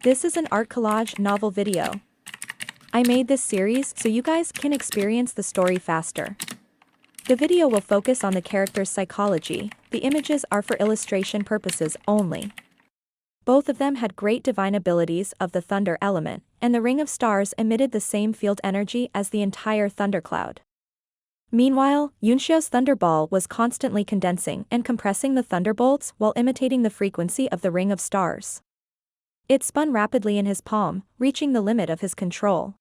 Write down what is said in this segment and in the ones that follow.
This is an art collage novel video. I made this series so you guys can experience the story faster. The video will focus on the character's psychology, the images are for illustration purposes only. Both of them had great divine abilities of the thunder element, and the ring of stars emitted the same field energy as the entire thundercloud. Meanwhile, Yunxiao's thunderball was constantly condensing and compressing the thunderbolts while imitating the frequency of the ring of stars. It spun rapidly in his palm, reaching the limit of his control.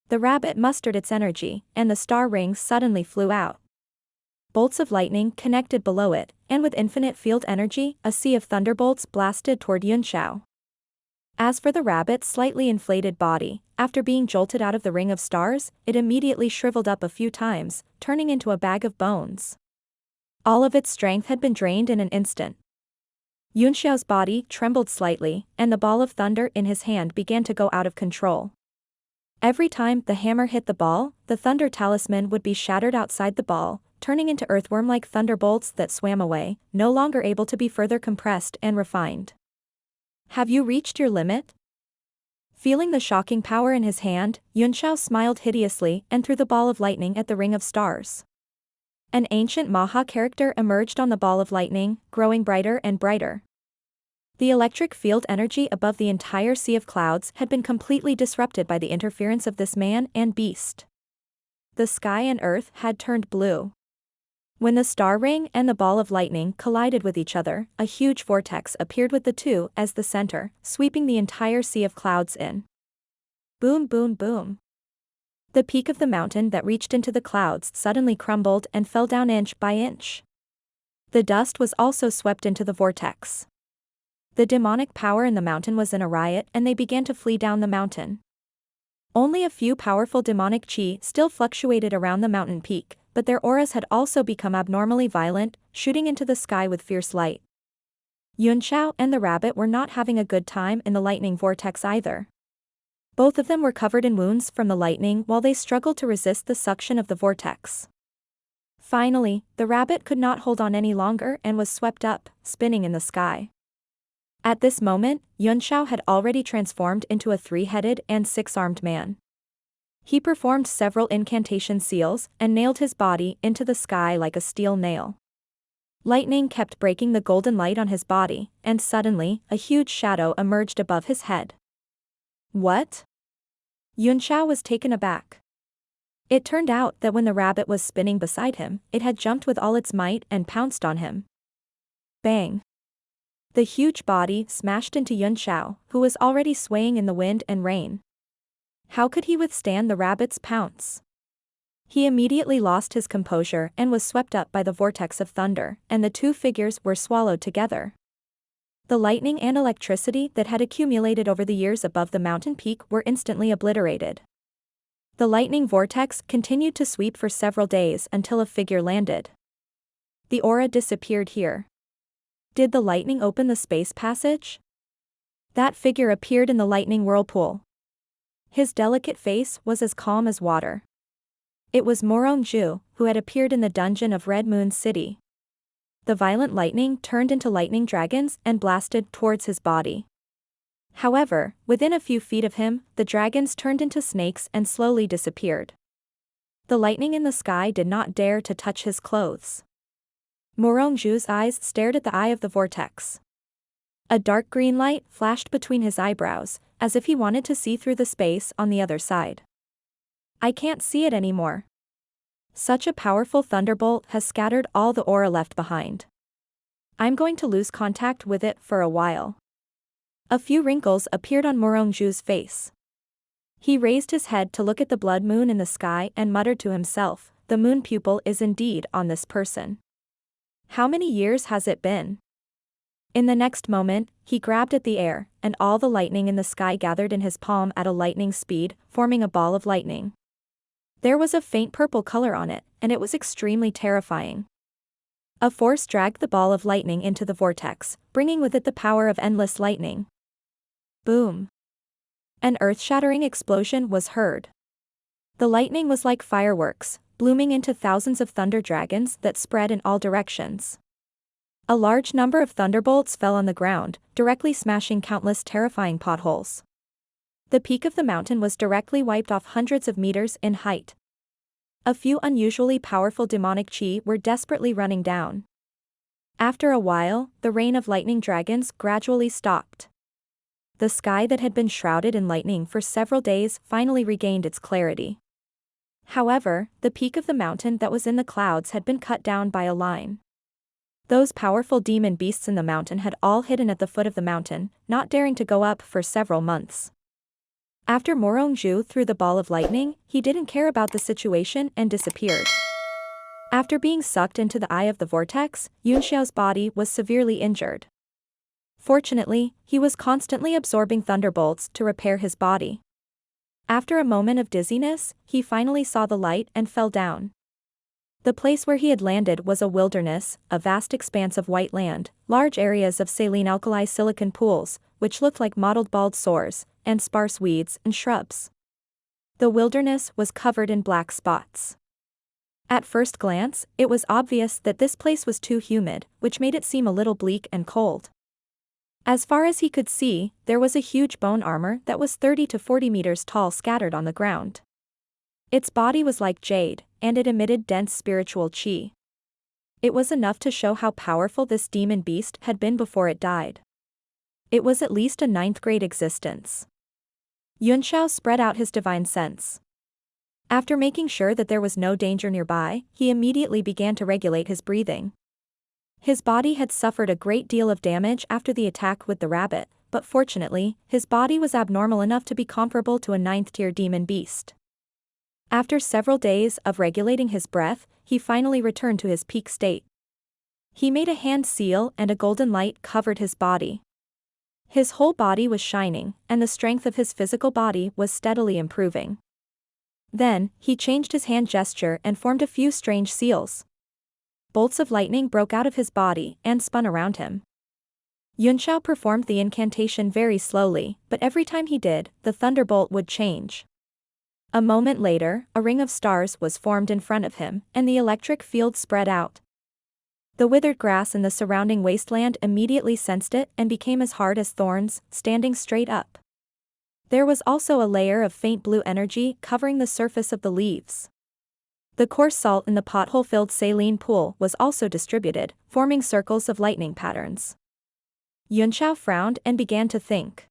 The rabbit mustered its energy, and the star rings suddenly flew out. Bolts of lightning connected below it, and with infinite field energy, a sea of thunderbolts blasted toward Yunxiao. As for the rabbit's slightly inflated body, after being jolted out of the ring of stars, it immediately shriveled up a few times, turning into a bag of bones. All of its strength had been drained in an instant. Yunxiao's body trembled slightly, and the ball of thunder in his hand began to go out of control. Every time the hammer hit the ball, the thunder talisman would be shattered outside the ball, turning into earthworm-like thunderbolts that swam away, no longer able to be further compressed and refined. Have you reached your limit? Feeling the shocking power in his hand, Yunxiao smiled hideously and threw the ball of lightning at the ring of stars. An ancient manhwa character emerged on the ball of lightning, growing brighter and brighter. The electric field energy above the entire sea of clouds had been completely disrupted by the interference of this man and beast. The sky and earth had turned blue. When the star ring and the ball of lightning collided with each other, a huge vortex appeared with the two as the center, sweeping the entire sea of clouds in. Boom, boom, boom. The peak of the mountain that reached into the clouds suddenly crumbled and fell down inch by inch. The dust was also swept into the vortex. The demonic power in the mountain was in a riot and they began to flee down the mountain. Only a few powerful demonic chi still fluctuated around the mountain peak, but their auras had also become abnormally violent, shooting into the sky with fierce light. Yunxiao and the rabbit were not having a good time in the lightning vortex either. Both of them were covered in wounds from the lightning while they struggled to resist the suction of the vortex. Finally, the rabbit could not hold on any longer and was swept up, spinning in the sky. At this moment, Yunxiao had already transformed into a three-headed and six-armed man. He performed several incantation seals and nailed his body into the sky like a steel nail. Lightning kept breaking the golden light on his body, and suddenly, a huge shadow emerged above his head. What? Yunxiao was taken aback. It turned out that when the rabbit was spinning beside him, it had jumped with all its might and pounced on him. Bang! The huge body smashed into Yunxiao, who was already swaying in the wind and rain. How could he withstand the rabbit's pounce? He immediately lost his composure and was swept up by the vortex of thunder, and the two figures were swallowed together. The lightning and electricity that had accumulated over the years above the mountain peak were instantly obliterated. The lightning vortex continued to sweep for several days until a figure landed. The aura disappeared here. Did the lightning open the space passage? That figure appeared in the lightning whirlpool. His delicate face was as calm as water. It was Morongju, who had appeared in the dungeon of Red Moon City. The violent lightning turned into lightning dragons and blasted towards his body. However, within a few feet of him, the dragons turned into snakes and slowly disappeared. The lightning in the sky did not dare to touch his clothes. Morongju's eyes stared at the eye of the vortex. A dark green light flashed between his eyebrows, as if he wanted to see through the space on the other side. I can't see it anymore. Such a powerful thunderbolt has scattered all the aura left behind. I'm going to lose contact with it for a while. A few wrinkles appeared on Morongju's face. He raised his head to look at the blood moon in the sky and muttered to himself, the moon pupil is indeed on this person. How many years has it been? In the next moment, he grabbed at the air, and all the lightning in the sky gathered in his palm at a lightning speed, forming a ball of lightning. There was a faint purple color on it, and it was extremely terrifying. A force dragged the ball of lightning into the vortex, bringing with it the power of endless lightning. Boom! An earth-shattering explosion was heard. The lightning was like fireworks, blooming into thousands of thunder dragons that spread in all directions. A large number of thunderbolts fell on the ground, directly smashing countless terrifying potholes. The peak of the mountain was directly wiped off hundreds of meters in height. A few unusually powerful demonic chi were desperately running down. After a while, the rain of lightning dragons gradually stopped. The sky that had been shrouded in lightning for several days finally regained its clarity. However, the peak of the mountain that was in the clouds had been cut down by a line. Those powerful demon beasts in the mountain had all hidden at the foot of the mountain, not daring to go up for several months. After Morongju threw the ball of lightning, he didn't care about the situation and disappeared. After being sucked into the eye of the vortex, Yunxiao's body was severely injured. Fortunately, he was constantly absorbing thunderbolts to repair his body. After a moment of dizziness, he finally saw the light and fell down. The place where he had landed was a wilderness, a vast expanse of white land, large areas of saline alkali silicon pools, which looked like mottled bald sores, and sparse weeds and shrubs. The wilderness was covered in black spots. At first glance, it was obvious that this place was too humid, which made it seem a little bleak and cold. As far as he could see, there was a huge bone armor that was 30 to 40 meters tall scattered on the ground. Its body was like jade, and it emitted dense spiritual chi. It was enough to show how powerful this demon beast had been before it died. It was at least a 9th-grade existence. Yunxiao spread out his divine sense. After making sure that there was no danger nearby, he immediately began to regulate his breathing. His body had suffered a great deal of damage after the attack with the rabbit, but fortunately, his body was abnormal enough to be comparable to a 9th-tier demon beast. After several days of regulating his breath, he finally returned to his peak state. He made a hand seal and a golden light covered his body. His whole body was shining, and the strength of his physical body was steadily improving. Then, he changed his hand gesture and formed a few strange seals. Bolts of lightning broke out of his body and spun around him. Yunxiao performed the incantation very slowly, but every time he did, the thunderbolt would change. A moment later, a ring of stars was formed in front of him, and the electric field spread out. The withered grass in the surrounding wasteland immediately sensed it and became as hard as thorns, standing straight up. There was also a layer of faint blue energy covering the surface of the leaves. The coarse salt in the pothole-filled saline pool was also distributed, forming circles of lightning patterns. Yunxiao frowned and began to think.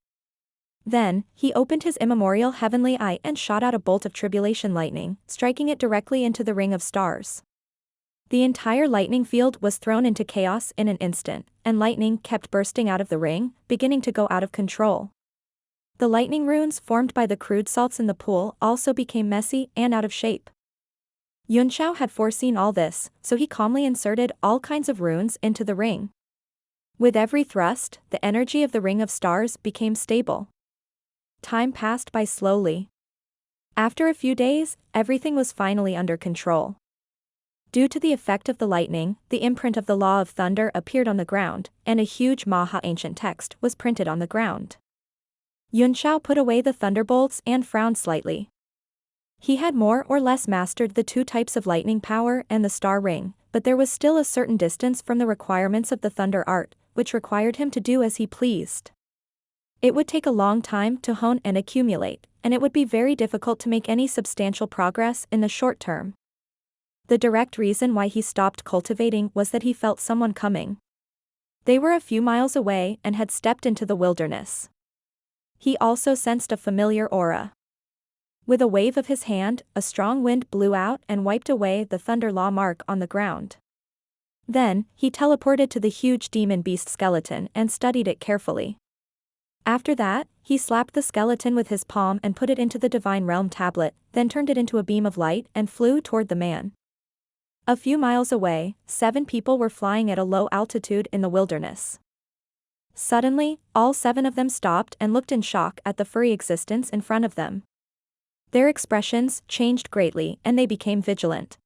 Then, he opened his immemorial heavenly eye and shot out a bolt of tribulation lightning, striking it directly into the ring of stars. The entire lightning field was thrown into chaos in an instant, and lightning kept bursting out of the ring, beginning to go out of control. The lightning runes formed by the crude salts in the pool also became messy and out of shape. Yunxiao had foreseen all this, so he calmly inserted all kinds of runes into the ring. With every thrust, the energy of the ring of stars became stable. Time passed by slowly. After a few days, everything was finally under control. Due to the effect of the lightning, the imprint of the law of thunder appeared on the ground, and a huge manhwa ancient text was printed on the ground. Yunxiao put away the thunderbolts and frowned slightly. He had more or less mastered the 2 types of lightning power and the star ring, but there was still a certain distance from the requirements of the thunder art, which required him to do as he pleased. It would take a long time to hone and accumulate, and it would be very difficult to make any substantial progress in the short term. The direct reason why he stopped cultivating was that he felt someone coming. They were a few miles away and had stepped into the wilderness. He also sensed a familiar aura. With a wave of his hand, a strong wind blew out and wiped away the thunder law mark on the ground. Then, he teleported to the huge demon beast skeleton and studied it carefully. After that, he slapped the skeleton with his palm and put it into the Divine Realm tablet, then turned it into a beam of light and flew toward the man. A few miles away, 7 people were flying at a low altitude in the wilderness. Suddenly, all 7 of them stopped and looked in shock at the furry existence in front of them. Their expressions changed greatly and they became vigilant.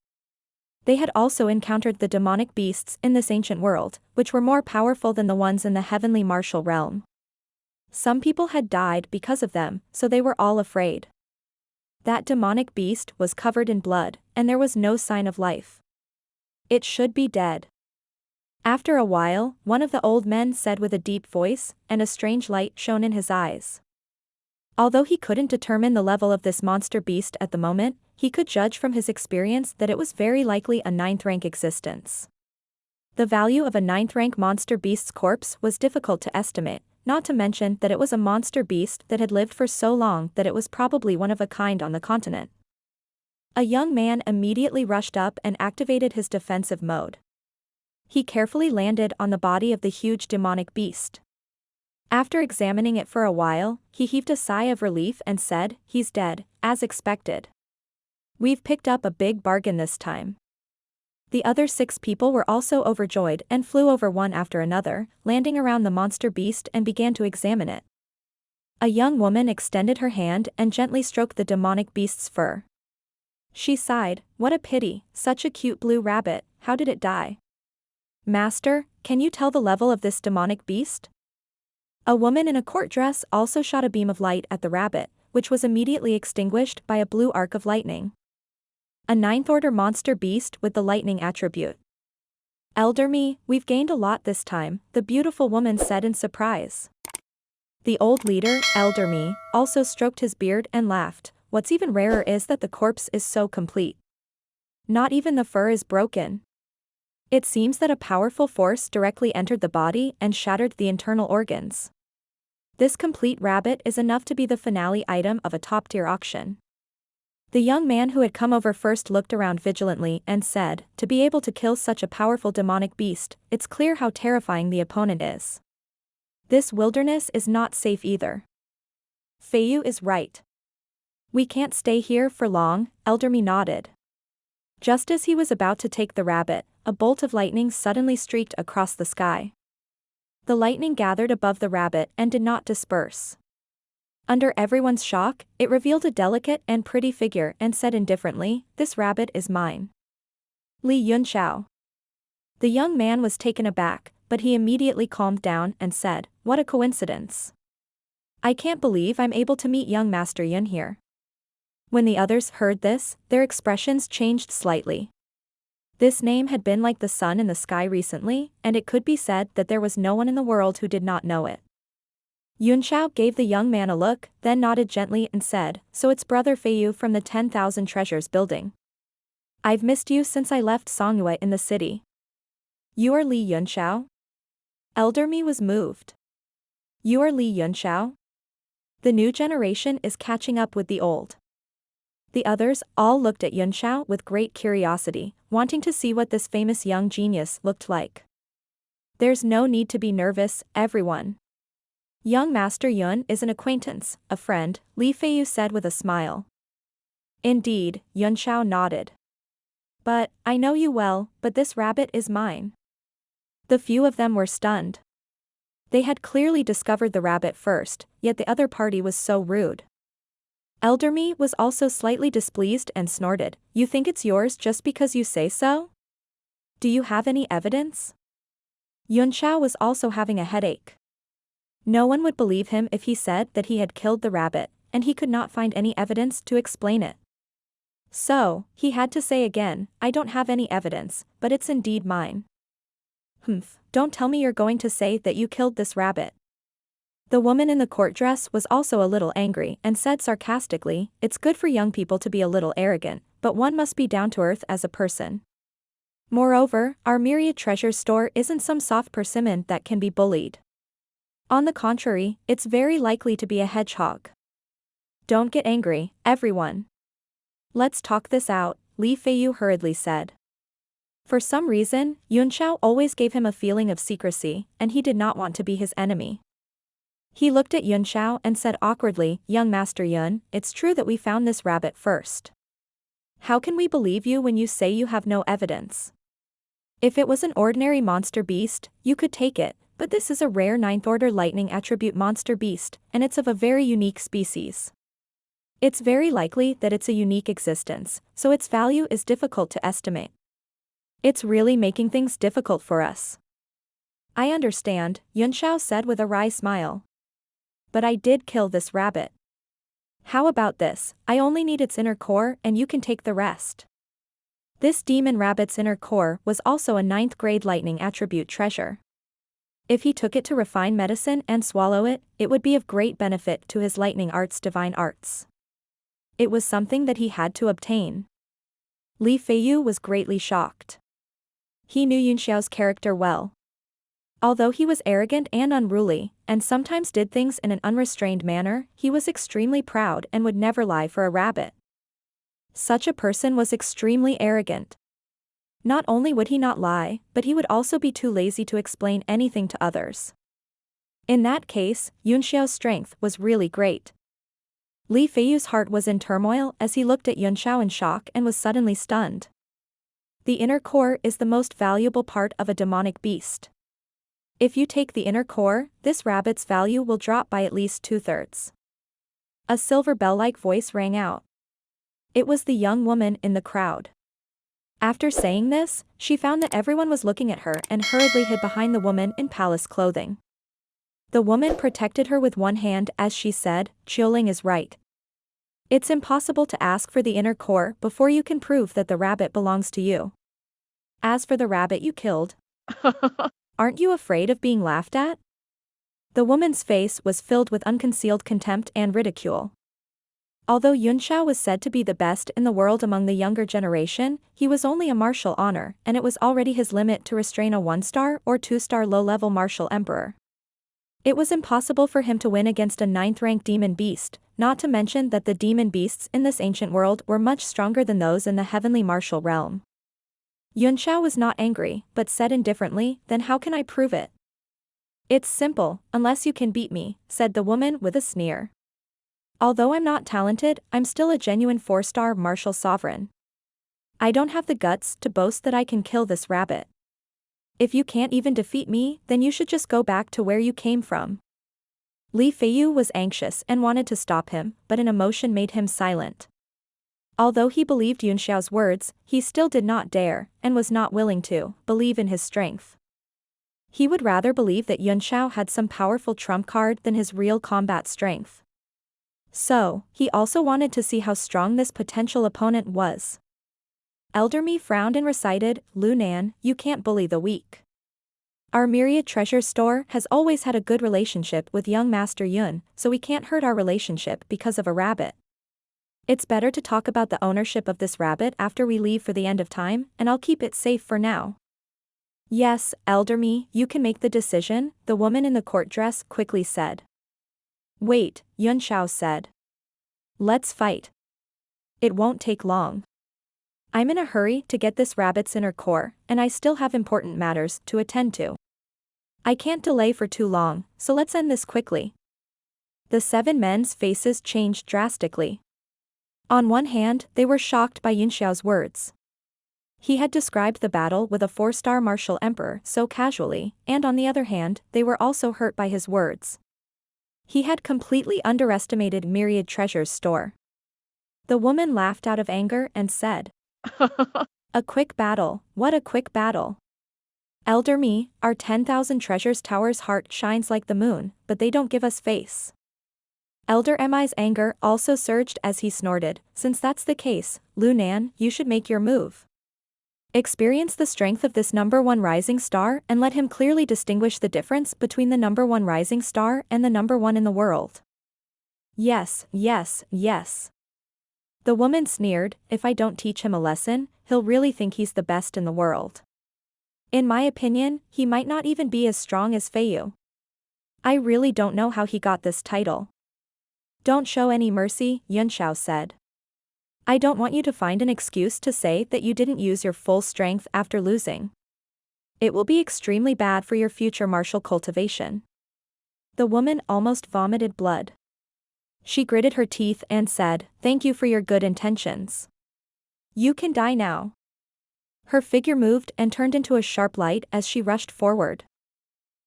They had also encountered the demonic beasts in this ancient world, which were more powerful than the ones in the heavenly martial realm. Some people had died because of them, so they were all afraid. That demonic beast was covered in blood, and there was no sign of life. It should be dead. After a while, one of the old men said with a deep voice, and a strange light shone in his eyes. Although he couldn't determine the level of this monster beast at the moment, he could judge from his experience that it was very likely a 9th rank existence. The value of a 9th rank monster beast's corpse was difficult to estimate, not to mention that it was a monster beast that had lived for so long that it was probably one of a kind on the continent. A young man immediately rushed up and activated his defensive mode. He carefully landed on the body of the huge demonic beast. After examining it for a while, he heaved a sigh of relief and said, "He's dead, as expected. We've picked up a big bargain this time." The other 6 people were also overjoyed and flew over one after another, landing around the monster beast and began to examine it. A young woman extended her hand and gently stroked the demonic beast's fur. She sighed, "What a pity, such a cute blue rabbit, how did it die?" "Master, can you tell the level of this demonic beast?" A woman in a court dress also shot a beam of light at the rabbit, which was immediately extinguished by a blue arc of lightning. A 9th order monster beast with the lightning attribute. "Elder me, we've gained a lot this time," the beautiful woman said in surprise. The old leader, Elder me, also stroked his beard and laughed. "What's even rarer is that the corpse is so complete. Not even the fur is broken. It seems that a powerful force directly entered the body and shattered the internal organs. This complete rabbit is enough to be the finale item of a top-tier auction." The young man who had come over first looked around vigilantly and said, "To be able to kill such a powerful demonic beast, it's clear how terrifying the opponent is. This wilderness is not safe either. Feiyu is right. We can't stay here for long," Elder me nodded. Just as he was about to take the rabbit, a bolt of lightning suddenly streaked across the sky. The lightning gathered above the rabbit and did not disperse. Under everyone's shock, it revealed a delicate and pretty figure and said indifferently, "This rabbit is mine. Li Yunxiao." The young man was taken aback, but he immediately calmed down and said, "What a coincidence. I can't believe I'm able to meet young Master Yun here." When the others heard this, their expressions changed slightly. This name had been like the sun in the sky recently, and it could be said that there was no one in the world who did not know it. Yunxiao gave the young man a look, then nodded gently and said, "So it's Brother Feiyu from the 10,000 Treasures building. I've missed you since I left Songhua in the city." "You are Li Yunxiao?" Elder me was moved. "You are Li Yunxiao?" The new generation is catching up with the old. The others all looked at Yunxiao with great curiosity, wanting to see what this famous young genius looked like. "There's no need to be nervous, everyone. Young Master Yun is an acquaintance, a friend," Li Feiyu said with a smile. "Indeed," Yunxiao nodded. "But, I know you well, but this rabbit is mine." The few of them were stunned. They had clearly discovered the rabbit first, yet the other party was so rude. Elder me was also slightly displeased and snorted, "You think it's yours just because you say so? Do you have any evidence?" Yunxiao was also having a headache. No one would believe him if he said that he had killed the rabbit, and he could not find any evidence to explain it. So, he had to say again, "I don't have any evidence, but it's indeed mine." "Humph, don't tell me you're going to say that you killed this rabbit." The woman in the court dress was also a little angry and said sarcastically, "It's good for young people to be a little arrogant, but one must be down to earth as a person. Moreover, our myriad treasure store isn't some soft persimmon that can be bullied. On the contrary, it's very likely to be a hedgehog. Don't get angry, everyone. Let's talk this out," Li Feiyu hurriedly said. For some reason, Yunxiao always gave him a feeling of secrecy, and he did not want to be his enemy. He looked at Yunxiao and said awkwardly, "Young Master Yun, it's true that we found this rabbit first. How can we believe you when you say you have no evidence? If it was an ordinary monster beast, you could take it, but this is a rare 9th order lightning attribute monster beast, and it's of a very unique species. It's very likely that it's a unique existence, so its value is difficult to estimate. It's really making things difficult for us." "I understand," Yunxiao said with a wry smile. "But I did kill this rabbit. How about this, I only need its inner core and you can take the rest." This demon rabbit's inner core was also a 9th grade lightning attribute treasure. If he took it to refine medicine and swallow it, it would be of great benefit to his lightning arts divine arts. It was something that he had to obtain. Li Feiyu was greatly shocked. He knew Yunxiao's character well. Although he was arrogant and unruly, and sometimes did things in an unrestrained manner, he was extremely proud and would never lie for a rabbit. Such a person was extremely arrogant. Not only would he not lie, but he would also be too lazy to explain anything to others. In that case, Yunxiao's strength was really great. Li Feiyu's heart was in turmoil as he looked at Yunxiao in shock and was suddenly stunned. The inner core is the most valuable part of a demonic beast. If you take the inner core, this rabbit's value will drop by at least 2/3. A silver bell-like voice rang out. It was the young woman in the crowd. After saying this, she found that everyone was looking at her and hurriedly hid behind the woman in palace clothing. The woman protected her with one hand as she said, "Qiuling is right. It's impossible to ask for the inner core before you can prove that the rabbit belongs to you. As for the rabbit you killed, aren't you afraid of being laughed at?" The woman's face was filled with unconcealed contempt and ridicule. Although Yunxiao was said to be the best in the world among the younger generation, he was only a martial honor, and it was already his limit to restrain a 1-star or 2-star low-level martial emperor. It was impossible for him to win against a 9th-rank demon beast, not to mention that the demon beasts in this ancient world were much stronger than those in the heavenly martial realm. Yunxiao was not angry, but said indifferently, "Then how can I prove it?" "It's simple, unless you can beat me," said the woman with a sneer. "Although I'm not talented, I'm still a genuine 4-star martial sovereign. I don't have the guts to boast that I can kill this rabbit. If you can't even defeat me, then you should just go back to where you came from." Li Feiyu was anxious and wanted to stop him, but an emotion made him silent. Although he believed Yunxiao's words, he still did not dare, and was not willing to, believe in his strength. He would rather believe that Yunxiao had some powerful trump card than his real combat strength. So, he also wanted to see how strong this potential opponent was. Elder Mi frowned and recited, "Lu Nan, you can't bully the weak. Our myriad treasure store has always had a good relationship with young Master Yun, so we can't hurt our relationship because of a rabbit. It's better to talk about the ownership of this rabbit after we leave for the end of time, and I'll keep it safe for now." "Yes, Elder Mi, you can make the decision," the woman in the court dress quickly said. "Wait," Yunxiao said. "Let's fight. It won't take long. I'm in a hurry to get this rabbit's inner core, and I still have important matters to attend to. I can't delay for too long, so let's end this quickly." The 7 men's faces changed drastically. On one hand, they were shocked by Yunxiao's words. He had described the battle with a 4-star martial emperor so casually, and on the other hand, they were also hurt by his words. He had completely underestimated Myriad Treasure's store. The woman laughed out of anger and said, "A quick battle, what a quick battle. Elder Mi, our 10,000 treasures tower's heart shines like the moon, but they don't give us face." Elder Mi's anger also surged as he snorted, "Since that's the case, Lu Nan, you should make your move. Experience the strength of this number 1 rising star and let him clearly distinguish the difference between the number 1 rising star and the number 1 in the world." "Yes, yes, yes." The woman sneered, "If I don't teach him a lesson, he'll really think he's the best in the world. In my opinion, he might not even be as strong as Feiyu. I really don't know how he got this title." "Don't show any mercy," Yunxiao said. "I don't want you to find an excuse to say that you didn't use your full strength after losing. It will be extremely bad for your future martial cultivation." The woman almost vomited blood. She gritted her teeth and said, "Thank you for your good intentions. You can die now." Her figure moved and turned into a sharp light as she rushed forward.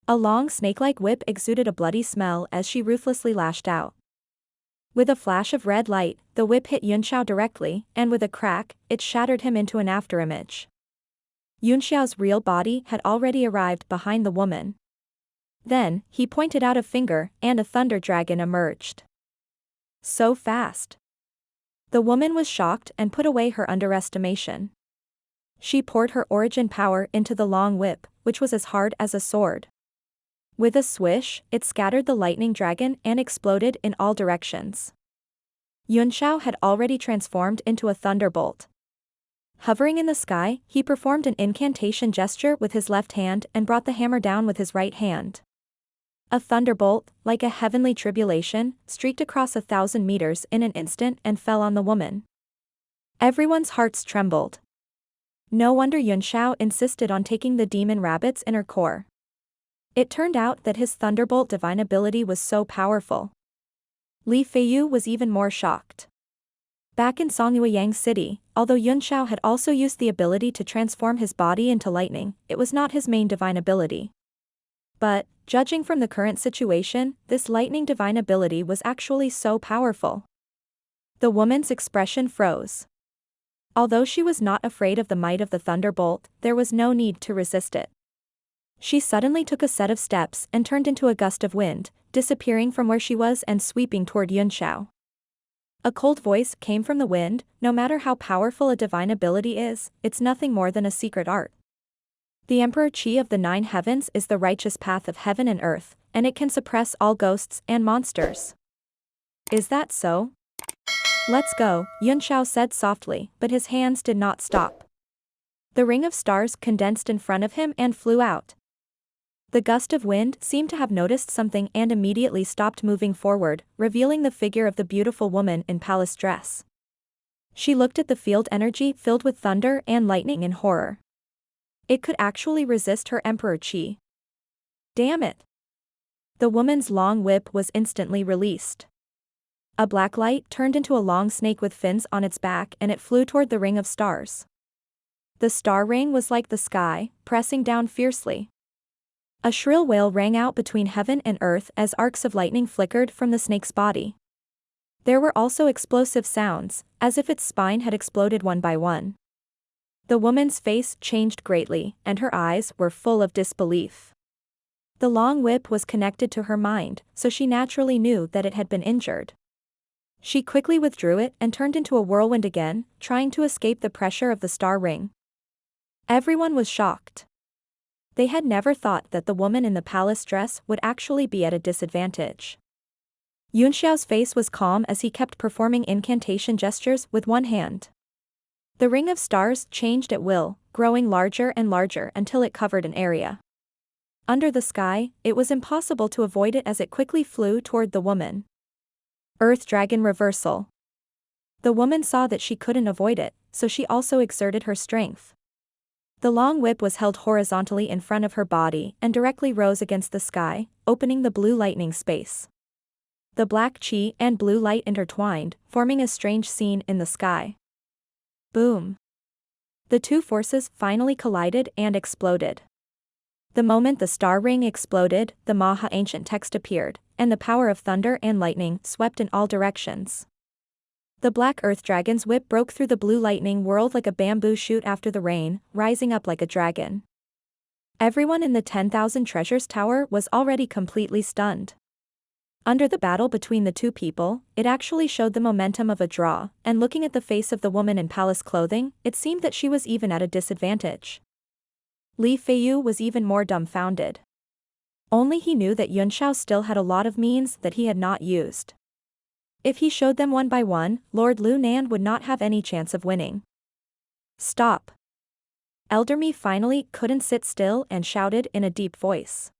A long snake-like whip exuded a bloody smell as she ruthlessly lashed out. With a flash of red light, the whip hit Yunxiao directly, and with a crack, it shattered him into an afterimage. Yunxiao's real body had already arrived behind the woman. Then, he pointed out a finger, and a thunder dragon emerged. So fast. The woman was shocked and put away her underestimation. She poured her origin power into the long whip, which was as hard as a sword. With a swish, it scattered the lightning dragon and exploded in all directions. Yunxiao had already transformed into a thunderbolt. Hovering in the sky, he performed an incantation gesture with his left hand and brought the hammer down with his right hand. A thunderbolt, like a heavenly tribulation, streaked across 1,000 meters in an instant and fell on the woman. Everyone's hearts trembled. No wonder Yunxiao insisted on taking the demon rabbits in her core. It turned out that his thunderbolt divine ability was so powerful. Li Feiyu was even more shocked. Back in Songyueyang City, although Yunxiao had also used the ability to transform his body into lightning, it was not his main divine ability. But, judging from the current situation, this lightning divine ability was actually so powerful. The woman's expression froze. Although she was not afraid of the might of the thunderbolt, there was no need to resist it. She suddenly took a set of steps and turned into a gust of wind, disappearing from where she was and sweeping toward Yunxiao. A cold voice came from the wind. No matter how powerful a divine ability is, it's nothing more than a secret art. The Emperor Qi of the 9 heavens is the righteous path of heaven and earth, and it can suppress all ghosts and monsters. Is that so? Let's go, Yunxiao said softly, but his hands did not stop. The ring of stars condensed in front of him and flew out. The gust of wind seemed to have noticed something and immediately stopped moving forward, revealing the figure of the beautiful woman in palace dress. She looked at the field energy filled with thunder and lightning in horror. It could actually resist her Emperor Qi. Damn it! The woman's long whip was instantly released. A black light turned into a long snake with fins on its back and it flew toward the ring of stars. The star ring was like the sky, pressing down fiercely. A shrill wail rang out between heaven and earth as arcs of lightning flickered from the snake's body. There were also explosive sounds, as if its spine had exploded one by one. The woman's face changed greatly, and her eyes were full of disbelief. The long whip was connected to her mind, so she naturally knew that it had been injured. She quickly withdrew it and turned into a whirlwind again, trying to escape the pressure of the star ring. Everyone was shocked. They had never thought that the woman in the palace dress would actually be at a disadvantage. Yunxiao's face was calm as he kept performing incantation gestures with one hand. The ring of stars changed at will, growing larger and larger until it covered an area. Under the sky, it was impossible to avoid it as it quickly flew toward the woman. Earth Dragon Reversal. The woman saw that she couldn't avoid it, so she also exerted her strength. The long whip was held horizontally in front of her body and directly rose against the sky, opening the blue lightning space. The black qi and blue light intertwined, forming a strange scene in the sky. Boom! The two forces finally collided and exploded. The moment the star ring exploded, the Maha ancient text appeared, and the power of thunder and lightning swept in all directions. The black earth dragon's whip broke through the blue lightning whirled like a bamboo shoot after the rain, rising up like a dragon. Everyone in the 10,000 Treasures Tower was already completely stunned. Under the battle between the two people, it actually showed the momentum of a draw, and looking at the face of the woman in palace clothing, it seemed that she was even at a disadvantage. Li Feiyu was even more dumbfounded. Only he knew that Yunxiao still had a lot of means that he had not used. If he showed them one by one, Lord Lu Nan would not have any chance of winning. Stop! Elder Mi finally couldn't sit still and shouted in a deep voice.